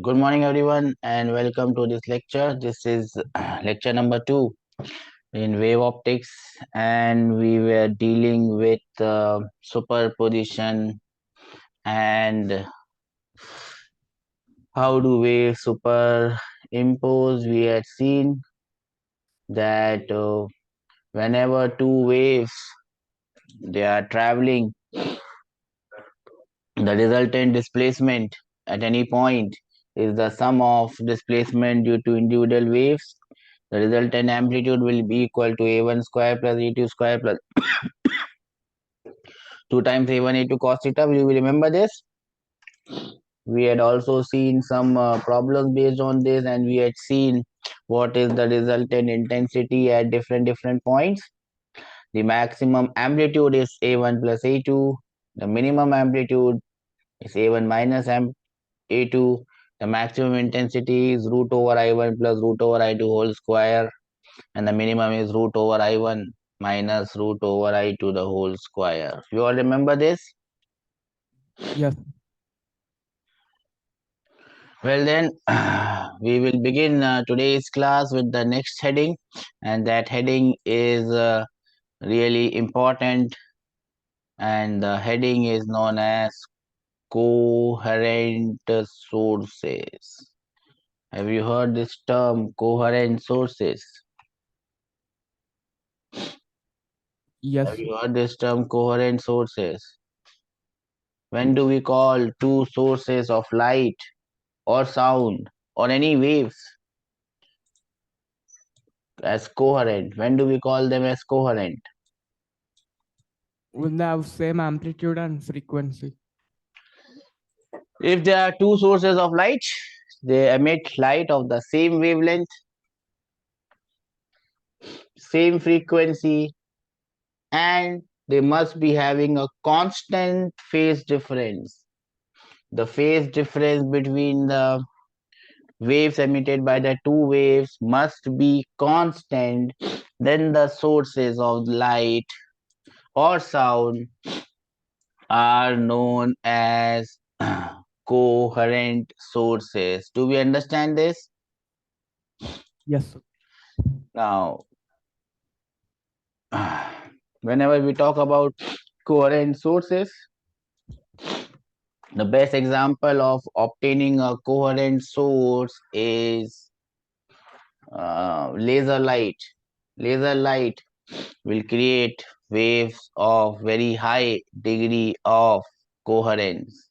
Good morning, everyone, and welcome to this lecture. This is lecture number 2 in wave optics, and we were dealing with superposition and how do waves superimpose. We had seen that whenever two waves they are traveling, the resultant displacement at any point is the sum of displacement due to individual waves. The resultant amplitude will be equal to a1 square plus a2 square plus 2 times a1 a2 cos theta. You will remember this. We had also seen some problems based on this, and we had seen what is the resultant intensity at different points. The maximum amplitude is a1 plus a2. The minimum amplitude is a1 minus a2. The maximum intensity is root over I1 plus root over I2 whole square, and the minimum is root over I1 minus root over I2 the whole square. You all remember this? Yes. Well then, we will begin today's class with the next heading, and that heading is really important, and the heading is known as coherent sources. Have you heard this term, coherent sources? Have Yes. you heard this term, coherent sources? When do we call two sources of light or sound or any waves as coherent? When do we call them as coherent? When they have same amplitude and frequency. If there are two sources of light, they emit light of the same wavelength, same frequency, and they must be having a constant phase difference. The phase difference between the waves emitted by the two waves must be constant. Then the sources of light or sound are known as coherent sources. Do we understand this? Yes. Now, whenever we talk about coherent sources, the best example of obtaining a coherent source is laser light. Laser light will create waves of very high degree of coherence.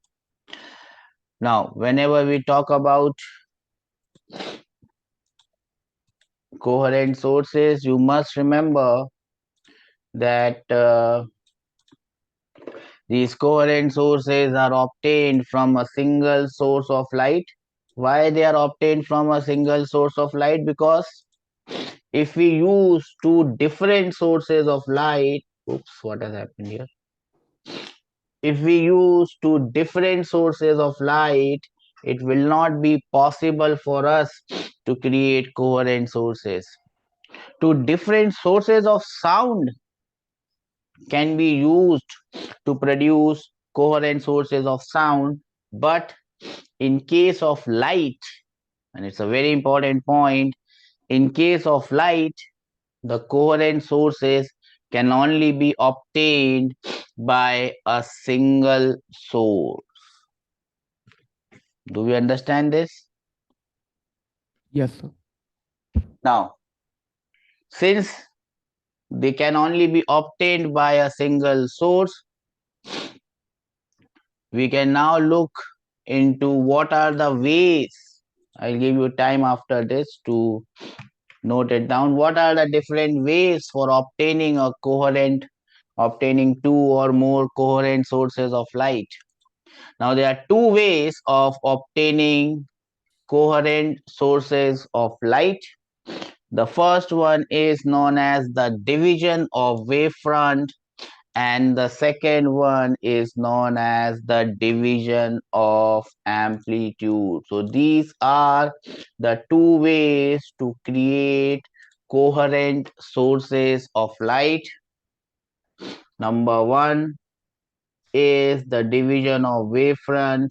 Now, whenever we talk about coherent sources, you must remember that these coherent sources are obtained from a single source of light. Why they are obtained from a single source of light? Because if we use two different sources of light, oops, what has happened here? If we use two different sources of light, it will not be possible for us to create coherent sources. Two different sources of sound can be used to produce coherent sources of sound, but in case of light, and it's a very important point, in case of light, the coherent sources can only be obtained by a single source. Do we understand this? Yes. Sir. Now, since they can only be obtained by a single source, we can now look into what are the ways. I'll give you time after this to note it down. What are the different ways for obtaining two or more coherent sources of light? Now, there are two ways of obtaining coherent sources of light. The first one is known as the division of wavefront, and the second one is known as the division of amplitude. So these are the two ways to create coherent sources of light. Number one is the division of wavefront,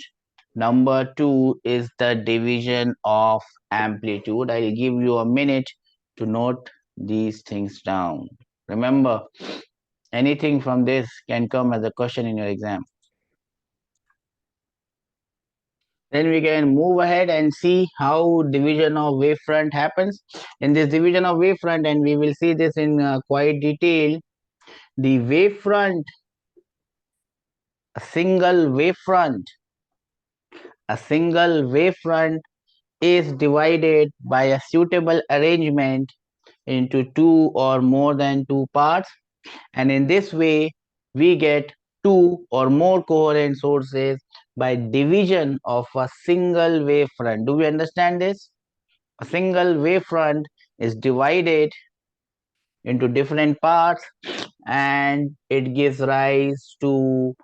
Number 2 is the division of amplitude. I'll give you a minute to note these things down. Remember, anything from this can come as a question in your exam. Then we can move ahead and see how division of wavefront happens. In this division of wavefront, and we will see this in quite detail, the wavefront, a single wavefront is divided by a suitable arrangement into two or more than two parts, and in this way we get two or more coherent sources by division of a single wavefront. Do we understand this? A single wavefront is divided into different parts and it gives rise to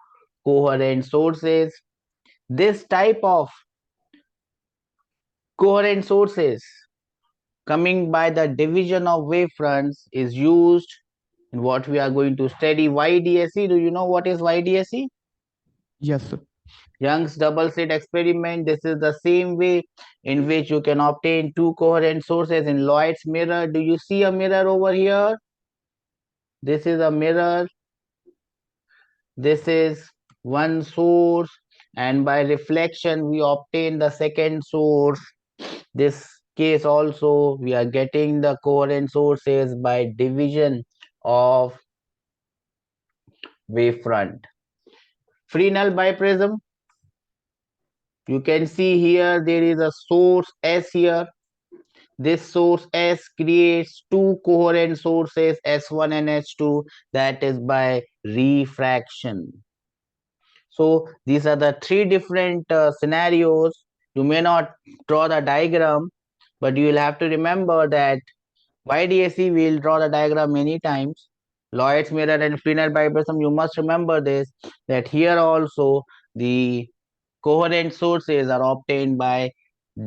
coherent sources. This type of coherent sources coming by the division of wavefronts is used in what we are going to study, YDSE. Do you know what is YDSE? Yes, sir. Young's double slit experiment. This is the same way in which you can obtain two coherent sources in Lloyd's mirror. Do you see a mirror over here? This is a mirror. This is one source, and by reflection we obtain the second source. This case also we are getting the coherent sources by division of wavefront. Fresnel biprism. You can see here there is a source S here. This source S creates two coherent sources S1 and S2, that is by refraction. So these are the three different scenarios. You may not draw the diagram, but you will have to remember that YDSE will draw the diagram many times. Lloyd's mirror and Fresnel biprism, you must remember this, that here also the coherent sources are obtained by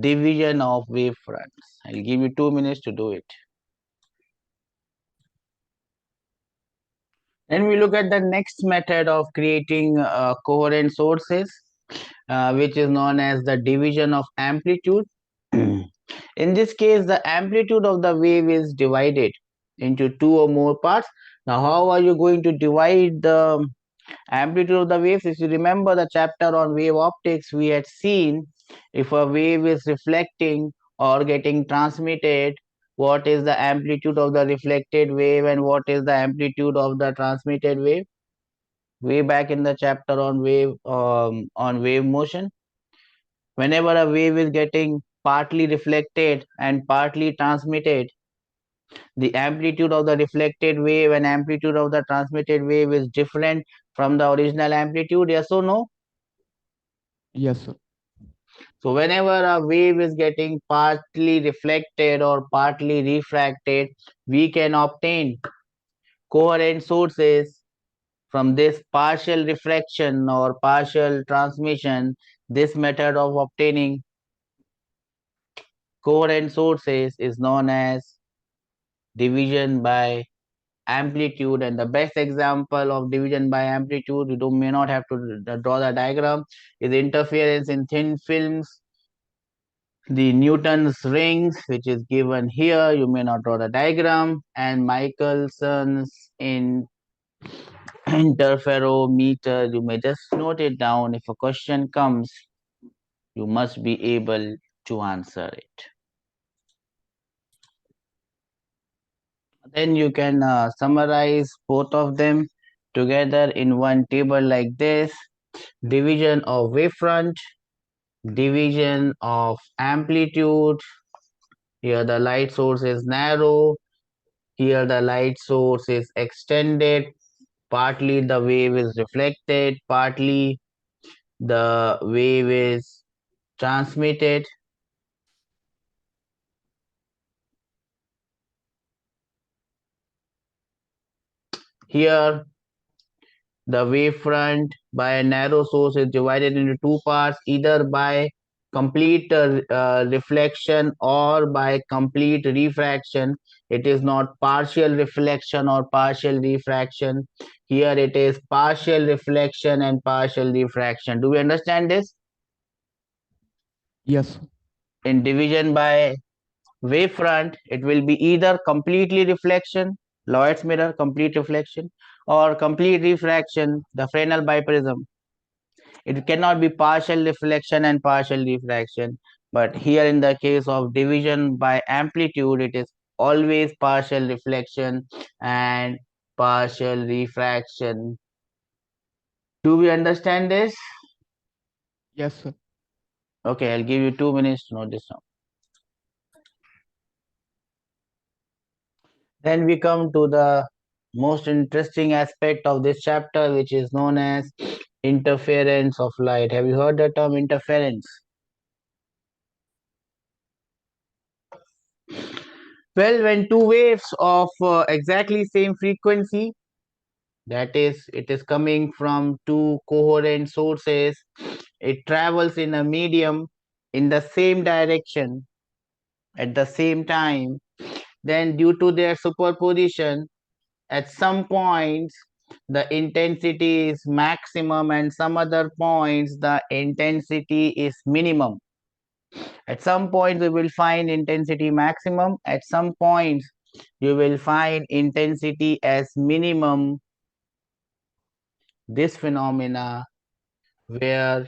division of wavefronts. I'll give you 2 minutes to do it. Then we look at the next method of creating coherent sources, which is known as the division of amplitude. In this case, the amplitude of the wave is divided into two or more parts. Now, how are you going to divide the amplitude of the waves? If you remember the chapter on wave optics, we had seen if a wave is reflecting or getting transmitted, what is the amplitude of the reflected wave and what is the amplitude of the transmitted wave? Way back in the chapter on wave motion, whenever a wave is getting partly reflected and partly transmitted, the amplitude of the reflected wave and amplitude of the transmitted wave is different from the original amplitude. Yes or no? Yes, sir. So whenever a wave is getting partly reflected or partly refracted, we can obtain coherent sources from this partial refraction or partial transmission. This method of obtaining coherent sources is known as division by amplitude, and the best example of division by amplitude, you may not have to draw the diagram, is interference in thin films. The Newton's rings, which is given here, you may not draw the diagram, and Michelson's in interferometer, you may just note it down. If a question comes, you must be able to answer it. Then you can summarize both of them together in one table like this: division of wavefront, division of amplitude. Here the light source is narrow, here the light source is extended, partly the wave is reflected, partly the wave is transmitted. Here the wavefront by a narrow source is divided into two parts, either by complete reflection or by complete refraction. It is not partial reflection or partial refraction. Here it is partial reflection and partial refraction. Do we understand this? Yes, sir. In division by wavefront, it will be either completely reflection, Lloyd's mirror, complete reflection, or complete refraction, the Fresnel biprism. It cannot be partial reflection and partial refraction, but here in the case of division by amplitude, it is always partial reflection and partial refraction. Do we understand this? Yes, sir. Okay, I'll give you 2 minutes to note this down. Then we come to the most interesting aspect of this chapter, which is known as interference of light. Have you heard the term interference? Well, when two waves of exactly same frequency, that is, it is coming from two coherent sources, it travels in a medium in the same direction at the same time, then due to their superposition, at some points the intensity is maximum and some other points the intensity is minimum. At some points we will find intensity maximum, at some points you will find intensity as minimum. This phenomena where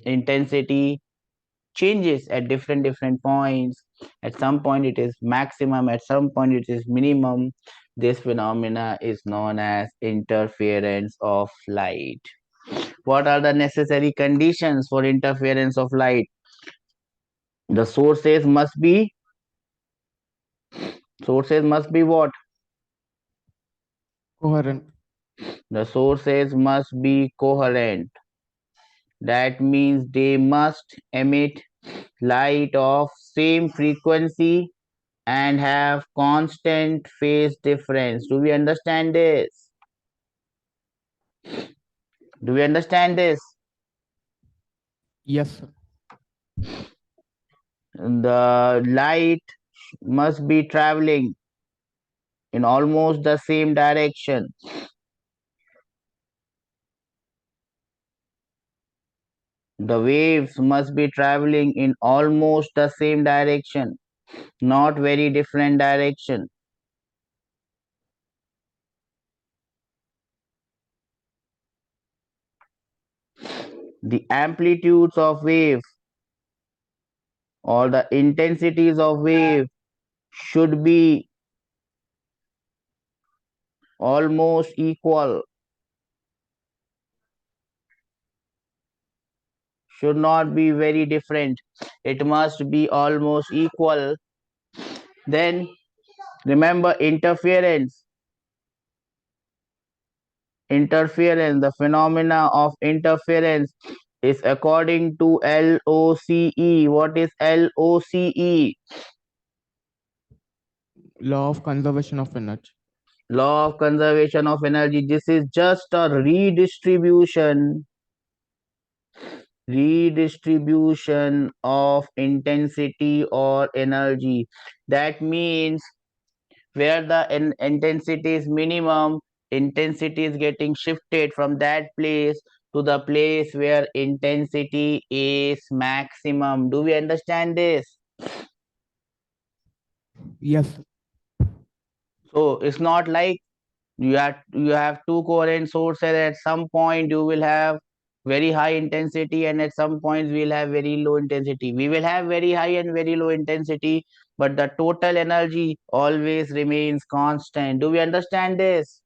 intensity changes at different points, at some point it is maximum, at some point it is minimum, this phenomena is known as interference of light. What are the necessary conditions for interference of light? The sources must be what? Coherent. The sources must be coherent. That means they must emit light of same frequency and have constant phase difference. Do we understand this? Do we understand this? Yes, sir. The light must be traveling in almost the same direction. The waves must be traveling in almost the same direction, not very different direction. The amplitudes of wave or the intensities of wave should be almost equal, should not be very different. It must be almost equal. Then remember interference, the phenomena of interference is according to LOCE. What is LOCE? Law of conservation of energy. Law of conservation of energy. This is just a redistribution of intensity or energy. That means where the intensity is minimum, intensity is getting shifted from that place to the place where intensity is maximum. Do we understand this? Yes, sir. So it's not like you have two coherent sources. At some point you will have very high intensity and at some points we will have very low intensity. We will have very high and very low intensity, but the total energy always remains constant. Do we understand this?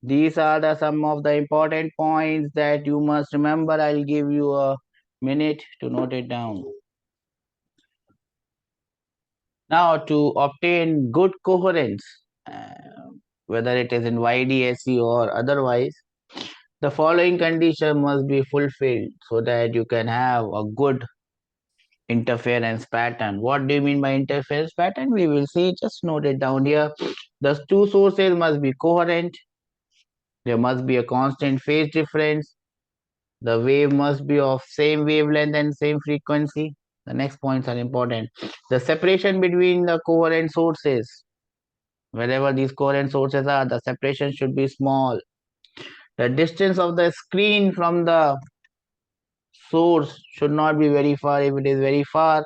These are some of the important points that you must remember. I'll give you a minute to note it down. Now, to obtain good coherence, whether it is in YDSE or otherwise, the following condition must be fulfilled so that you can have a good interference pattern. What do you mean by interference pattern? We will see. Just note it down here. The two sources must be coherent. There must be a constant phase difference. The wave must be of same wavelength and same frequency. The next points are important. The separation between the coherent sources, wherever these coherent sources are, the separation should be small. The distance of the screen from the source should not be very far. If it is very far,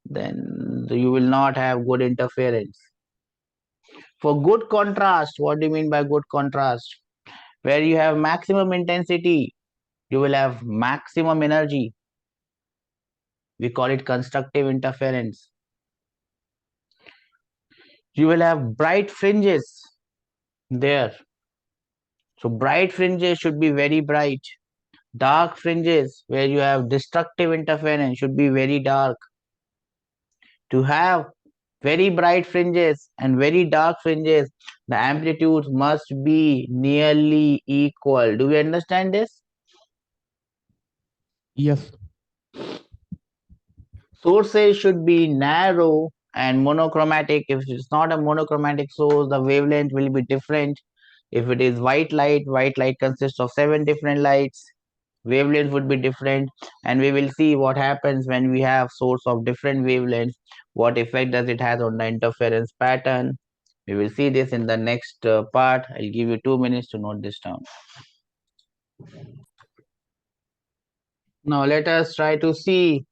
then you will not have good interference. For good contrast, what do you mean by good contrast? Where you have maximum intensity, you will have maximum energy. We call it constructive interference. You will have bright fringes there. So bright fringes should be very bright. Dark fringes where you have destructive interference should be very dark. To have very bright fringes and very dark fringes, the amplitudes must be nearly equal. Do we understand this? Yes. Sources should be narrow and monochromatic. If it's not a monochromatic source, the wavelength will be different. If it is white light consists of 7 different lights. Wavelength would be different, and we will see what happens when we have source of different wavelengths. What effect does it has on the interference pattern? We will see this in the next part. I'll give you 2 minutes to note this down. Now let us try to see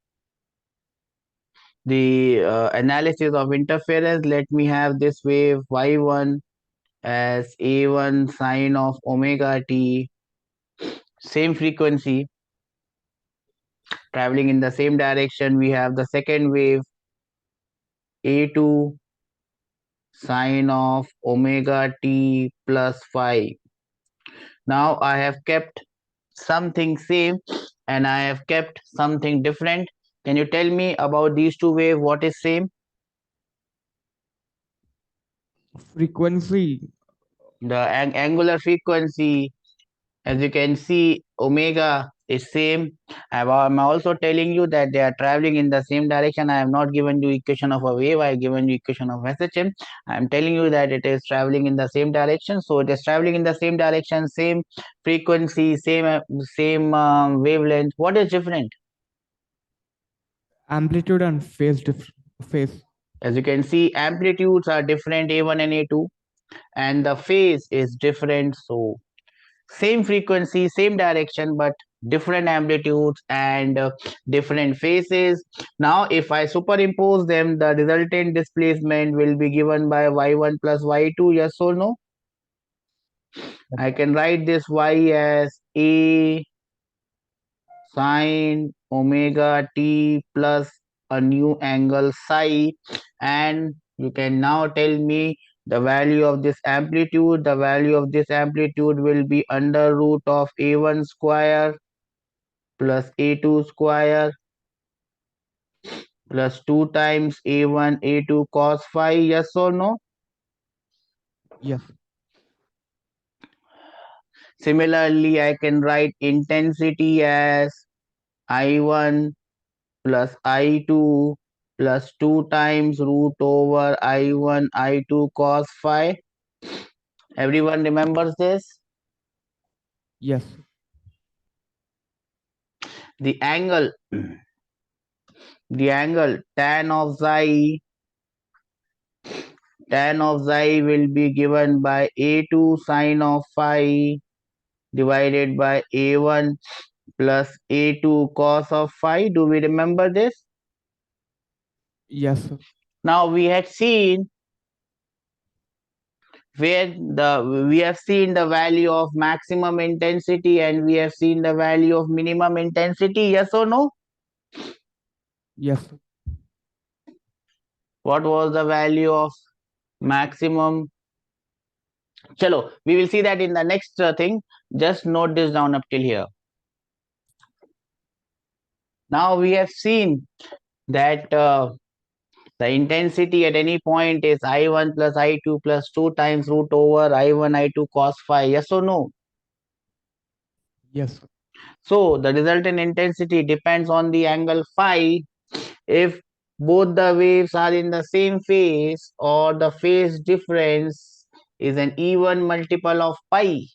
the analysis of interference. Let me have this wave y1 as a1 sine of omega t, same frequency, traveling in the same direction. We have the second wave a2 sine of omega t plus phi. Now I have kept something same and I have kept something different. Can you tell me about these two waves? What is same? Frequency. The angular frequency, as you can see, omega is same. I'm also telling you that they are traveling in the same direction. I have not given you equation of a wave. I have given you equation of SHM. I am telling you that it is traveling in the same direction. So it is traveling in the same direction, same frequency, same wavelength. What is different? Amplitude and phase. As you can see, amplitudes are different, A1 and A2, and the phase is different. So same frequency, same direction, but different amplitudes and different phases. Now if I superimpose them, the resultant displacement will be given by y1 plus y2. Yes or no? I can write this y as a sine omega t plus a new angle psi, and you can now tell me the value of this amplitude. The value of this amplitude will be under root of a1 square plus a2 square plus 2 times a1 a2 cos phi. Yes or no? Yes. Similarly, I can write intensity as I1 plus I2 plus 2 times root over I1 I2 cos phi. Everyone remembers this? Yes. The angle tan of xi will be given by a2 sine of phi divided by a1 plus a2 cos of phi. Do we remember this? Yes. Now we had seen we have seen the value of maximum intensity and we have seen the value of minimum intensity. Yes or no? Yes. What was the value of maximum? Chalo, we will see that in the next thing. Just note this down up till here. Now we have seen that the intensity at any point is I1 plus I2 plus 2 times root over I1 I2 cos phi. Yes or no? Yes. So the resultant intensity depends on the angle phi. If both the waves are in the same phase or the phase difference is an even multiple of pi,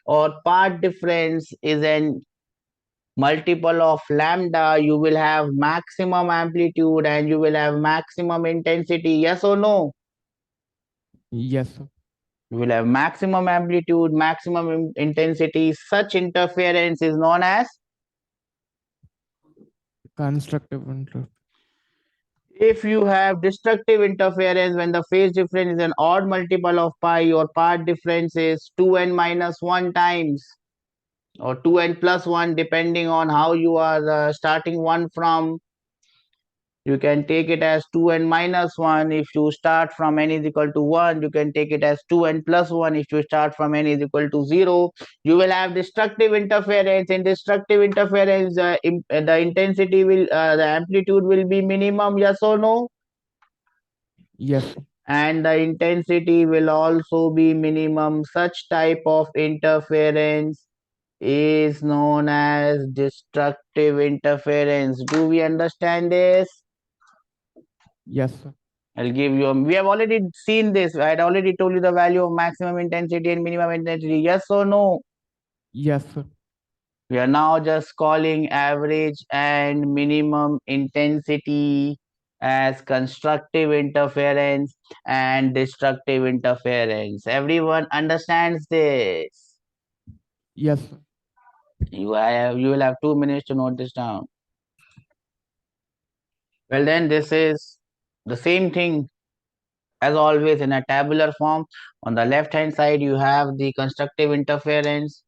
or path difference is an multiple of lambda, you will have maximum amplitude and you will have maximum intensity. Yes or no? Yes. You will have maximum amplitude, maximum intensity. Such interference is known as. Constructive interference. If you have destructive interference when the phase difference is an odd multiple of pi, your path difference is 2n minus 1 times or 2n plus 1 depending on how you are starting one from. You can take it as 2n minus 1 if you start from n is equal to 1. You can take it as 2n plus 1 if you start from n is equal to 0. You will have destructive interference. In destructive interference, the intensity will, the amplitude will be minimum, yes or no? Yes. And the intensity will also be minimum. Such type of interference is known as destructive interference. Do we understand this? Yes, sir. I'll give you. We have already seen this. I had already told you the value of maximum intensity and minimum intensity. Yes or no? Yes, sir. We are now just calling average and minimum intensity as constructive interference and destructive interference. Everyone understands this. Yes, sir. You will have 2 minutes to note this down. Well, then this is the same thing as always in a tabular form. On the left hand side, you have the constructive interference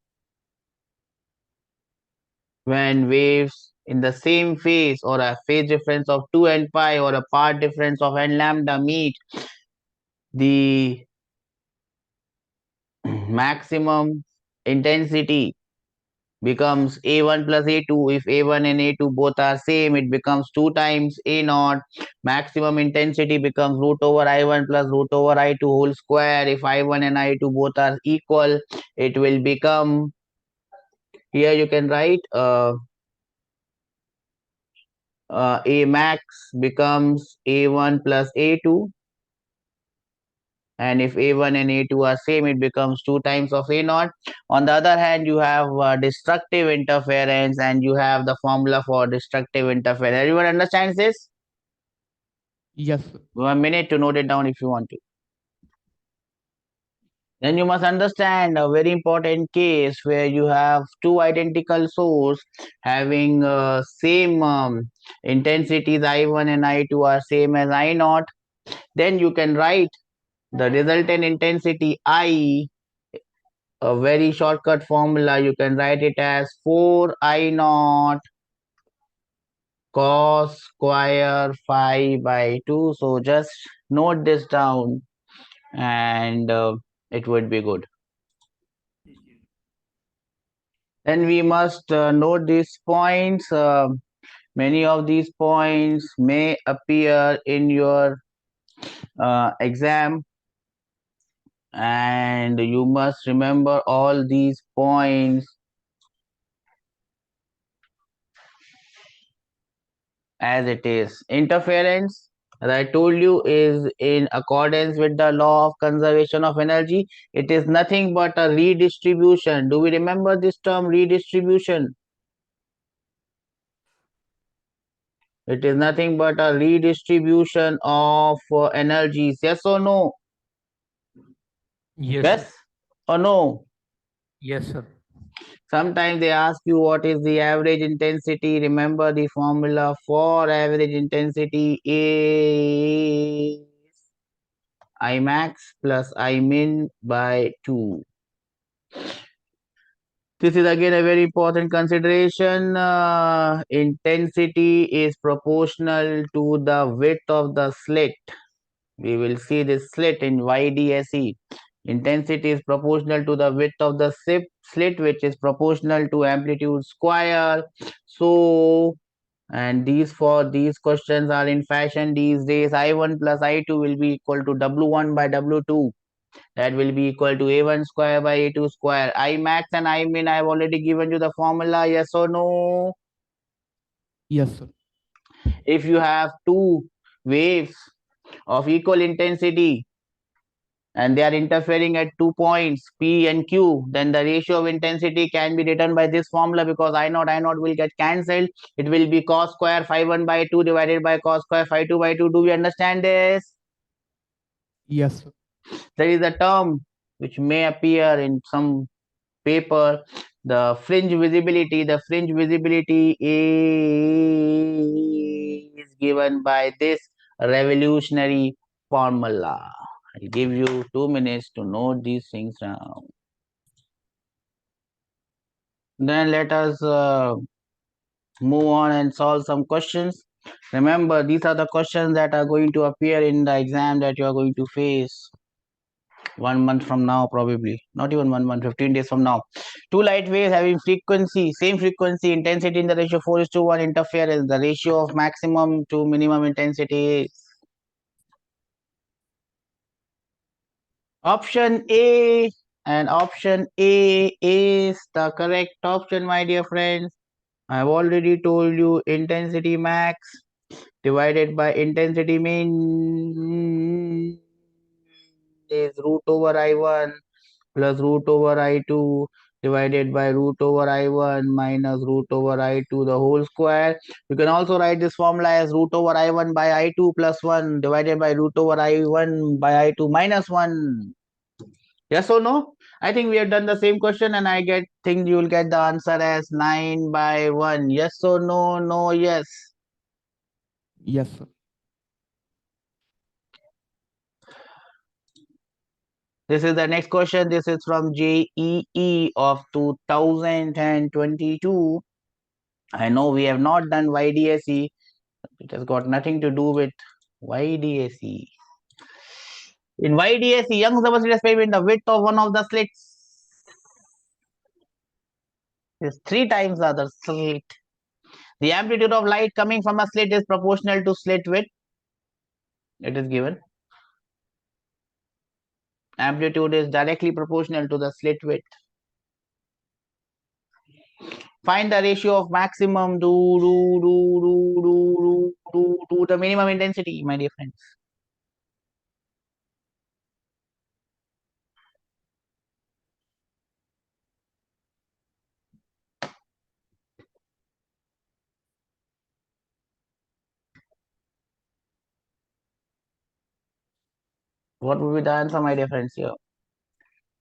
when waves in the same phase or a phase difference of 2 and pi or a path difference of n lambda meet. The maximum intensity becomes A1 plus A2. If A1 and A2 both are same, it becomes 2 times A naught. Maximum intensity becomes root over I1 plus root over I2 whole square. If I1 and I2 both are equal, it will become, here you can write A max becomes A1 plus A2. And if A1 and A2 are same, it becomes 2 times of A naught. On the other hand, you have destructive interference and you have the formula for destructive interference. Everyone understands this? Yes, sir. 1 minute to note it down if you want to. Then you must understand a very important case where you have two identical source having same intensities I1 and I2 are same as I naught. Then you can write the resultant intensity I, a very shortcut formula. You can write it as 4 I naught cos square phi by 2. So just note this down and it would be good. Then we must note these points. Many of these points may appear in your exam, and you must remember all these points as it is. Interference, as I told you, is in accordance with the law of conservation of energy. It is nothing but a redistribution. Do we remember this term, redistribution? It is nothing but a redistribution of energies. Yes or no? Yes, Yes or no? yes, sir. Sometimes they ask you what is the average intensity. Remember the formula for average intensity is I max plus I min by 2. This is again a very important consideration. Intensity is proportional to the width of the slit. We will see this slit in YDSE. Intensity is proportional to the width of the slit, which is proportional to amplitude square. So, and these questions are in fashion these days. I1 plus I2 will be equal to W1 by W2. That will be equal to A1 square by A2 square. I max and I min, I have already given you the formula. Yes or no? Yes, sir. If you have two waves of equal intensity and they are interfering at 2 points P and Q, then the ratio of intensity can be written by this formula, because I naught will get cancelled. It will be cos square phi 1 by 2 divided by cos square phi 2 by 2. Do we understand this? Yes, sir. There is a term which may appear in some paper. The fringe visibility is given by this revolutionary formula. I'll give you 2 minutes to note these things down. Then let us move on and solve some questions. Remember, these are the questions that are going to appear in the exam that you are going to face 1 month from now, probably not even 1 month, 15 days from now. Two light waves having same frequency, intensity in the ratio 4:1, interference. The ratio of maximum to minimum intensity is option A, and option A is the correct option, my dear friends. I have already told you intensity max divided by intensity mean is root over I1 plus root over I2 divided by root over I1 minus root over I2 the whole square. You can also write this formula as root over I1 by I2 plus 1 divided by root over I1 by I2 minus 1. Yes or no? I think we have done the same question and think you will get the answer as 9 by 1. Yes or no? No, yes. Yes, sir. This is the next question. This is from JEE of 2022. I know we have not done YDSE. It has got nothing to do with YDSE. In YDSE, Young's double slit experiment, the width of one of the slits is 3 times the other slit. The amplitude of light coming from a slit is proportional to slit width. It is given. Amplitude is directly proportional to the slit width. Find the ratio of maximum to the minimum intensity, my dear friends. What would be the answer, my dear friends, here?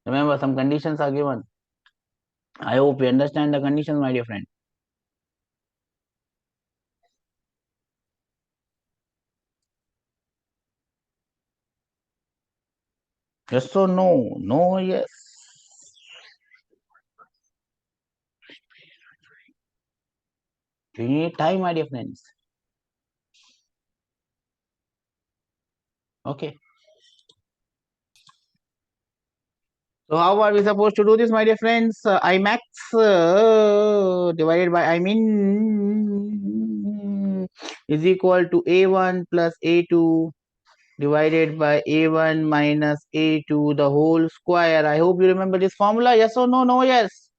Remember, some conditions are given. I hope you understand the conditions, my dear friend. Yes or no? No, yes. You need time, my dear friends. Okay. So how are we supposed to do this, my dear friends? I max divided by I mean is equal to A1 plus A2 divided by A1 minus A2 the whole square. I hope you remember this formula. Yes or no? No, yes.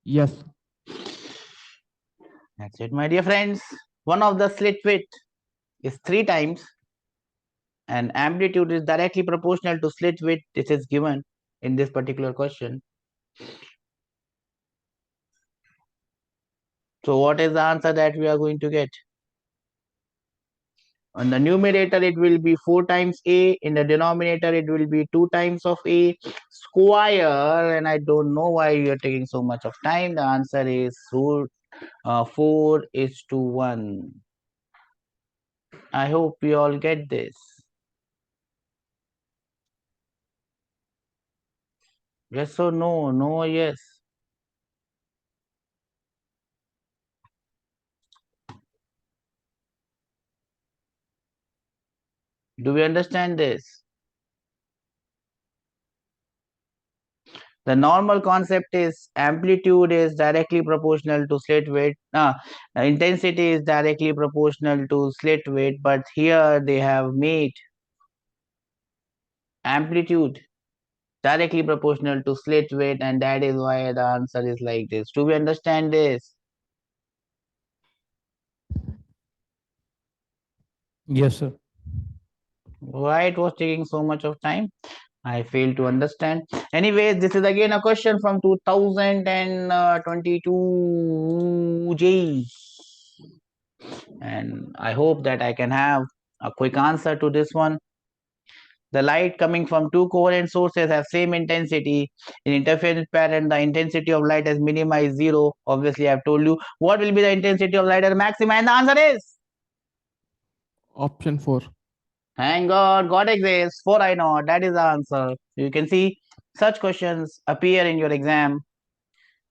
Yes. That's it, my dear friends. One of the slit width is 3 times and amplitude is directly proportional to slit width. This is given in this particular question. So what is the answer that we are going to get? On the numerator, it will be 4 times A. In the denominator, it will be 2 times of A square. And I don't know why you are taking so much of time. The answer is root 4:1. I hope you all get this. Yes or no? No, yes. Do we understand this? The normal concept is amplitude is directly proportional to slit width. Intensity is directly proportional to slit width, but here they have made amplitude directly proportional to slit width, and that is why the answer is like this. Do we understand this? Yes, sir. Why it was taking so much of time? I fail to understand. Anyways, this is again a question from 2022 JEE. And I hope that I can have A quick answer to this one. The light coming from two coherent sources have same intensity. In interference pattern, the intensity of light is minimized zero. Obviously, I have told you what will be the intensity of light at maximum, and the answer is Option 4. thank God exists. 4 I know. That is the answer. You can see such questions appear in your exam.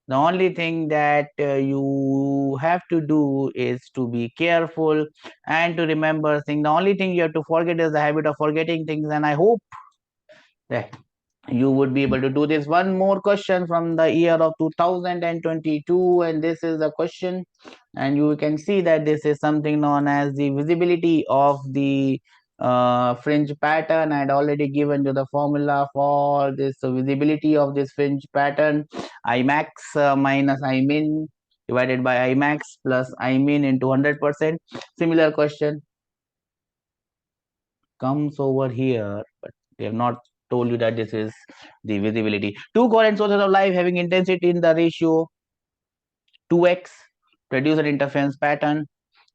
The only thing that you have to do is to be careful and to remember things. The only thing you have to forget is the habit of forgetting things, and I hope that you would be able to do this. One more question from the year of 2022, and this is the question, and you can see that this is something known as the visibility of the fringe pattern. I had already given you the formula for this visibility of this fringe pattern. Imax minus Imin divided by Imax plus Imin into 100%. Similar question comes over here, but they have not told you that this is the visibility. Two coherent sources of light having intensity in the ratio 2x produce an interference pattern.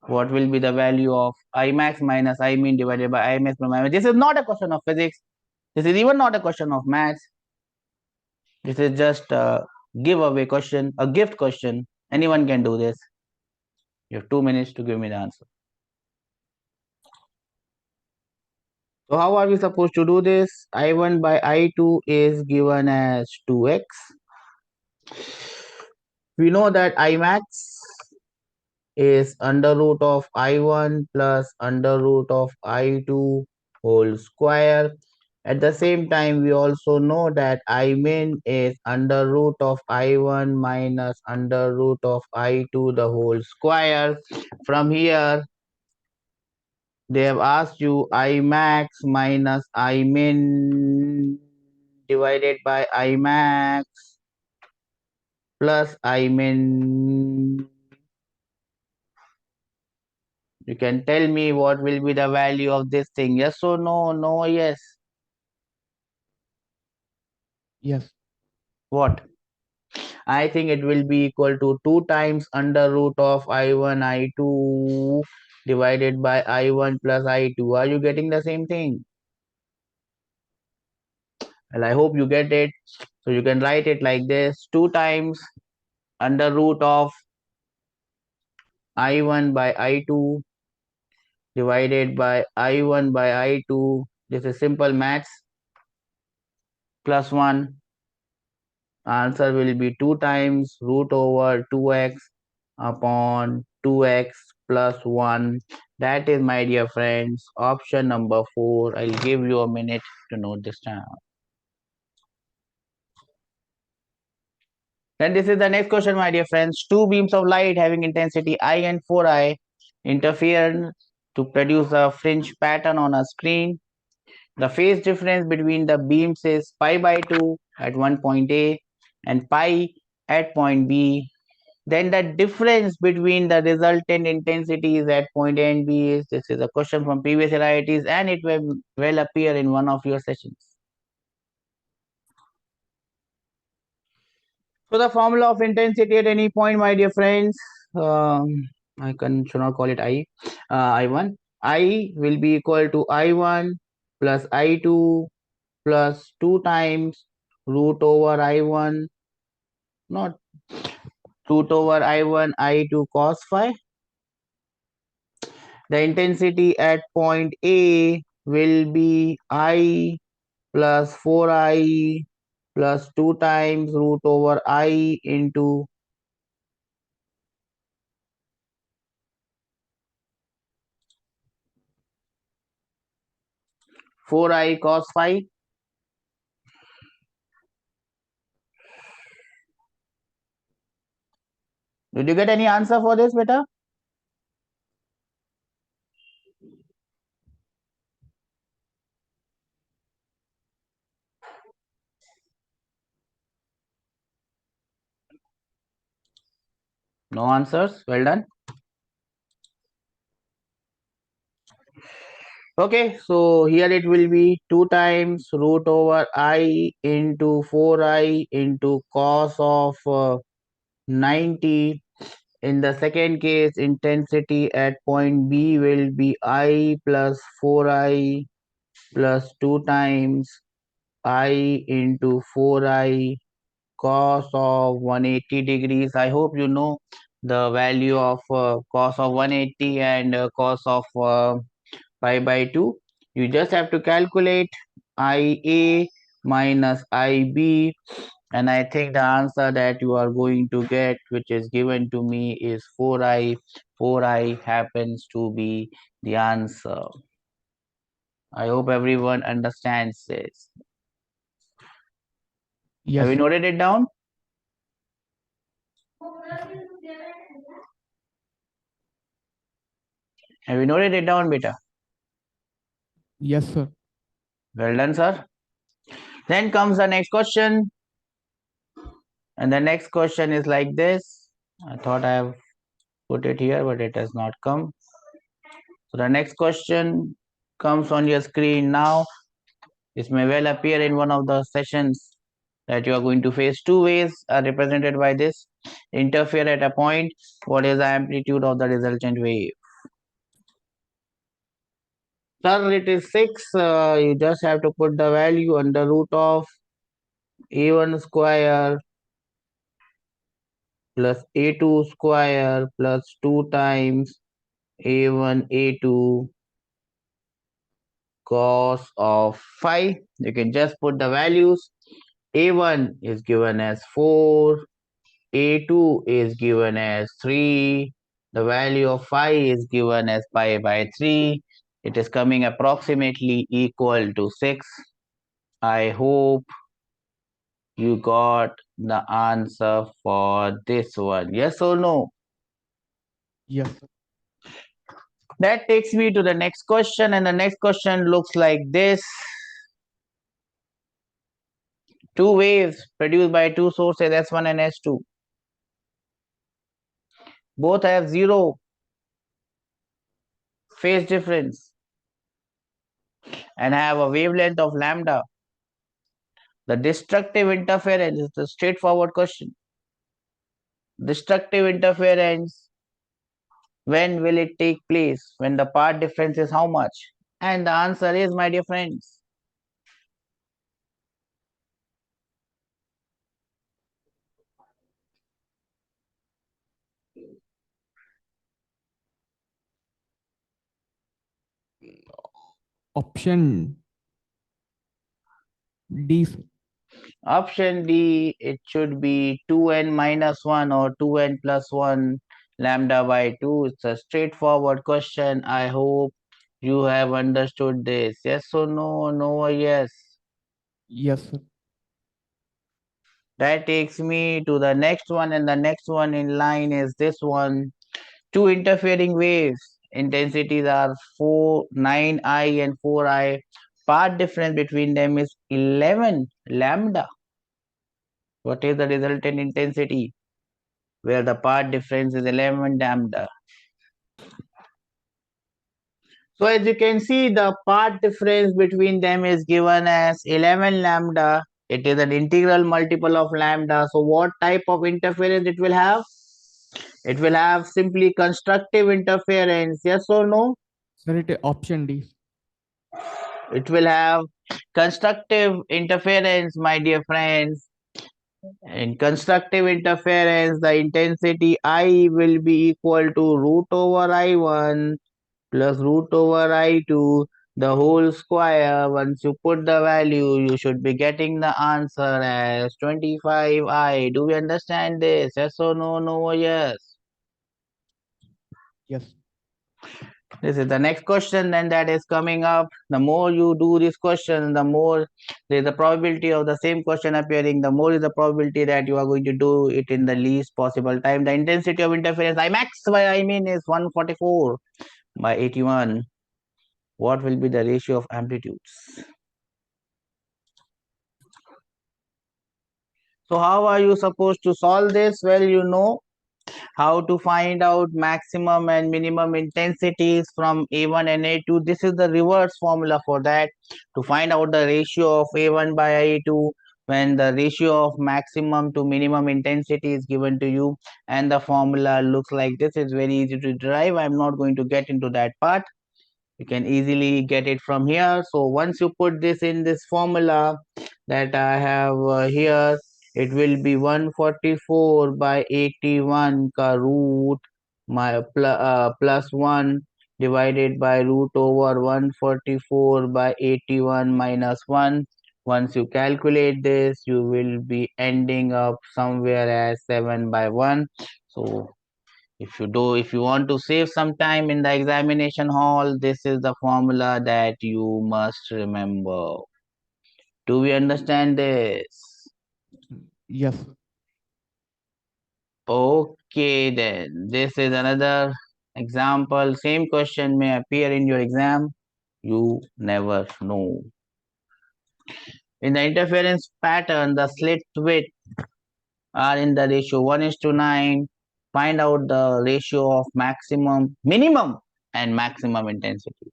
What will be the value of Imax minus Imin divided by Imax plus Imin? This is not a question of physics. This is even not a question of maths. This is just a giveaway question, a gift question. Anyone can do this. You have 2 minutes to give me the answer. So how are we supposed to do this? I1 by I2 is given as 2x. We know that Imax is under root of I1 plus under root of I2 whole square. At the same time, we also know that I min is under root of I1 minus under root of I2 the whole square. From here, they have asked you I max minus I min divided by I max plus I min. You can tell me what will be the value of this thing. Yes or no? No, yes. Yes. What? I think it will be equal to 2 times under root of I1 I2 divided by I1 plus I2. Are you getting the same thing? Well, I hope you get it. So you can write it like this: 2 times under root of I1 by I2 divided by I1 by I2. This is simple maths. Plus 1. Answer will be 2 times root over 2x upon 2x plus 1. That is, my dear friends, option number 4. I'll give you a minute to note this down. Then this is the next question, my dear friends. Two beams of light having intensity I and 4I interfere to produce a fringe pattern on a screen. The phase difference between the beams is pi by 2 at one point A and pi at point B. Then the difference between the resultant intensities at point A and B is, this is a question from previous year IITs, and it will well appear in one of your sessions. So the formula of intensity at any point, my dear friends, should not call it I1. I will be equal to I1 plus I2 plus 2 times root over I1, not root over I1 I2 cos phi. The intensity at point A will be I plus 4I plus 2 times root over I into 4I cos phi. Did you get any answer for this, beta? No answers. Well done. Okay, so here it will be 2 times root over I into 4I into cos of 90 In the second case, intensity at point B will be I plus 4I plus 2 times I into 4I cos of 180 degrees. I hope you know the value of cos of 180 and cos of pi by 2. You just have to calculate IA minus IB, and I think the answer that you are going to get, which is given to me, is 4I. 4I happens to be the answer. I hope everyone understands this. Have Yes, you sir. noted it down? Have you noted it down, beta? Yes, sir. Well done, sir. Then comes the next question. And the next question is like this. I thought I have put it here, but it has not come. So the next question comes on your screen now. This may well appear in one of the sessions that you are going to face. Two waves are represented by this. Interfere at a point. What is the amplitude of the resultant wave? Sir, it is 6. You just have to put the value under root of a1 square plus a2 square plus 2 times a1 a2 cos of phi. You can just put the values. A1 is given as 4, A2 is given as 3, the value of phi is given as pi by 3. It is coming approximately equal to 6. I hope you got the answer for this one. Yes or no? Yes, sir. That takes me to the next question, and the next question looks like this. Two waves produced by two sources S1 and S2. Both have zero phase difference and have a wavelength of lambda. The destructive interference is the straightforward question. Destructive interference, when will it take place? When the path difference is how much? And the answer is, my dear friends, Option D, sir. option D, it should be 2n minus 1 or 2n plus 1 lambda by 2. It's a straightforward question. I hope you have understood this. Yes or no? No or yes? Yes, sir. That takes me to the next one, and the next one in line is this one. Two interfering waves. Intensities are 9I and 4I. Path difference between them is 11 lambda. What is the resultant intensity? Where the path difference is 11 lambda. So as you can see, the path difference between them is given as 11 lambda. It is an integral multiple of lambda. So what type of interference it will have? It will have simply constructive interference. Yes or no? Sir, it is option D. It will have constructive interference, my dear friends. In constructive interference, the intensity I will be equal to root over I1 plus root over I2, the whole square. Once you put the value, you should be getting the answer as 25I. Do we understand this? Yes or no? No or yes? Yes. This is the next question then that is coming up. The more you do this question, the more there is the probability of the same question appearing, the more is the probability that you are going to do it in the least possible time. The intensity of interference I max by I mean is 144 by 81. What will be the ratio of amplitudes? So how are you supposed to solve this? Well, you know how to find out maximum and minimum intensities from A1 and A2. This is the reverse formula for that. To find out the ratio of A1 by A2, when the ratio of maximum to minimum intensity is given to you and the formula looks like this. It's very easy to derive. I'm not going to get into that part. You can easily get it from here. So once you put this in this formula that I have here, it will be 144 by 81 ka root plus 1 divided by root over 144 by 81 minus 1. Once you calculate this, you will be ending up somewhere as 7 by 1. So if you want to save some time in the examination hall, this is the formula that you must remember. Do we understand this? Yes, sir. Okay, then this is another example. Same question may appear in your exam. You never know. In the interference pattern, the slit width are in the ratio 1:9. Find out the ratio of minimum and maximum intensity.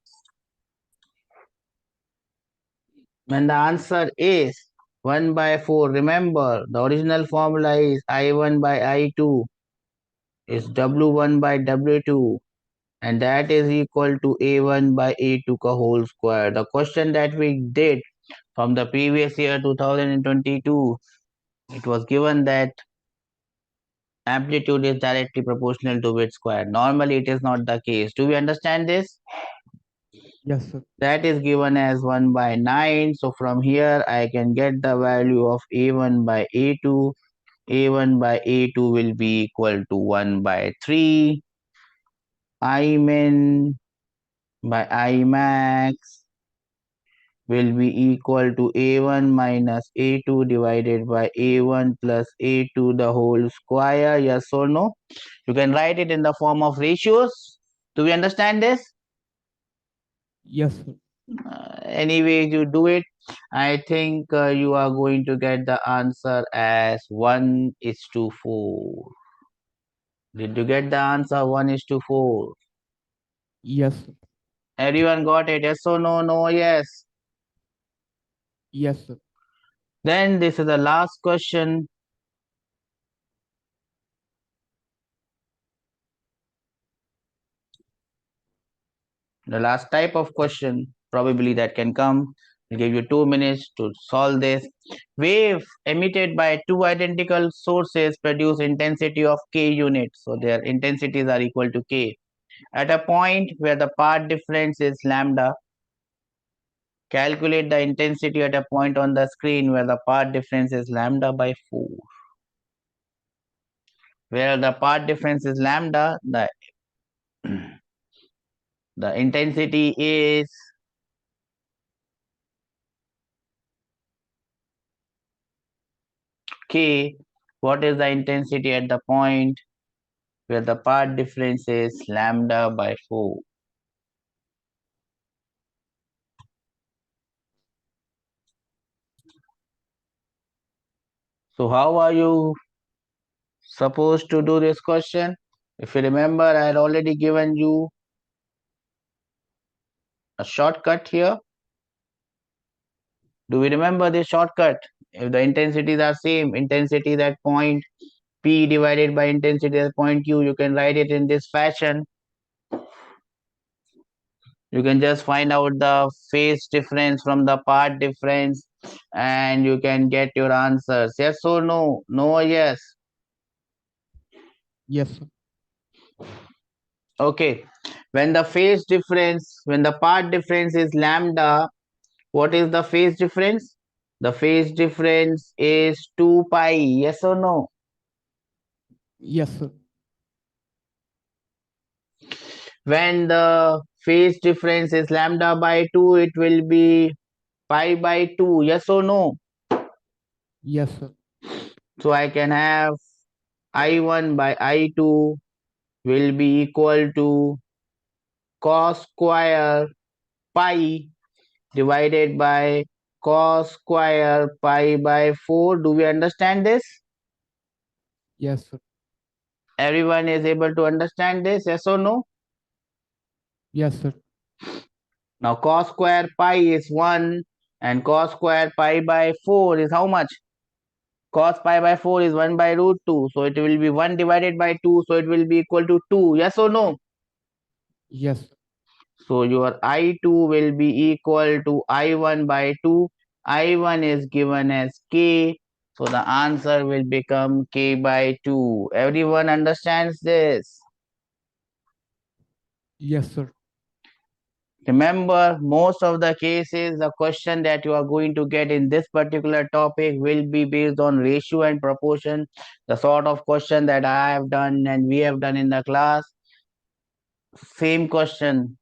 When the answer is 1 by 4, remember the original formula is I1 by I2 is W1 by W2, and that is equal to A1 by A2 ka whole square. The question that we did from the previous year 2022, it was given that amplitude is directly proportional to width square. Normally it is not the case. Do we understand this? Yes, sir. That is given as 1 by 9. So from here I can get the value of A1 by A2. A1 by A2 will be equal to 1 by 3. I min by I max will be equal to A1 minus A2 divided by A1 plus A2 the whole square. Yes or no? You can write it in the form of ratios. Do we understand this? Yes, sir. Anyways, you do it. I think you are going to get the answer as 1:4. Did you get the answer 1:4? Yes, sir. Everyone got it? Yes or no? No, yes. Yes, sir. Then this is the last question. The last type of question probably that can come. I'll give you 2 minutes to solve this. Wave emitted by two identical sources produce intensity of k units. So their intensities are equal to k. At a point where the path difference is lambda, calculate the intensity at a point on the screen where the path difference is lambda by 4. Where the path difference is lambda, the intensity is k. What is the intensity at the point where the path difference is lambda by 4? So how are you supposed to do this question? If you remember, I had already given you a shortcut here. Do we remember this shortcut? If the intensities are same, intensity at point P divided by intensity at point Q, you can write it in this fashion. You can just find out the phase difference from the path difference and you can get your answers. Yes or no? No or yes? Yes, sir. Okay. When the path difference is lambda, what is the phase difference? The phase difference is 2 pi. Yes or no? Yes, sir. When the phase difference is lambda by 2, it will be pi by 2. Yes or no? Yes, sir. So I can have I1 by I2 will be equal to cos square pi divided by cos square pi by 4. Do we understand this? Yes, sir. Everyone is able to understand this? Yes or no? Yes, sir. Now cos square pi is 1. And cos square pi by 4 is how much? Cos pi by 4 is 1 by root 2. So it will be 1 divided by 2. So it will be equal to 2. Yes or no? Yes, sir. So your I2 will be equal to I1 by 2. I1 is given as K. So the answer will become K by 2. Everyone understands this. Yes, sir. Remember, most of the cases, the question that you are going to get in this particular topic will be based on ratio and proportion. The sort of question that I have done and we have done in the class, same question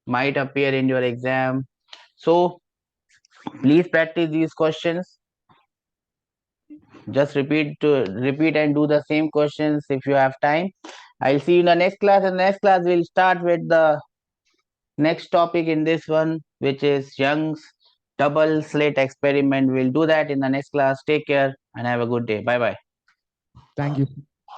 might appear in your exam. So please practice these questions. Just repeat and do the same questions if you have time. I'll see you in the next class. In the next class, we'll start with the next topic in this one, which is Young's double slit experiment. We'll do that in the next class. Take care and have a good day. Bye bye. Thank you.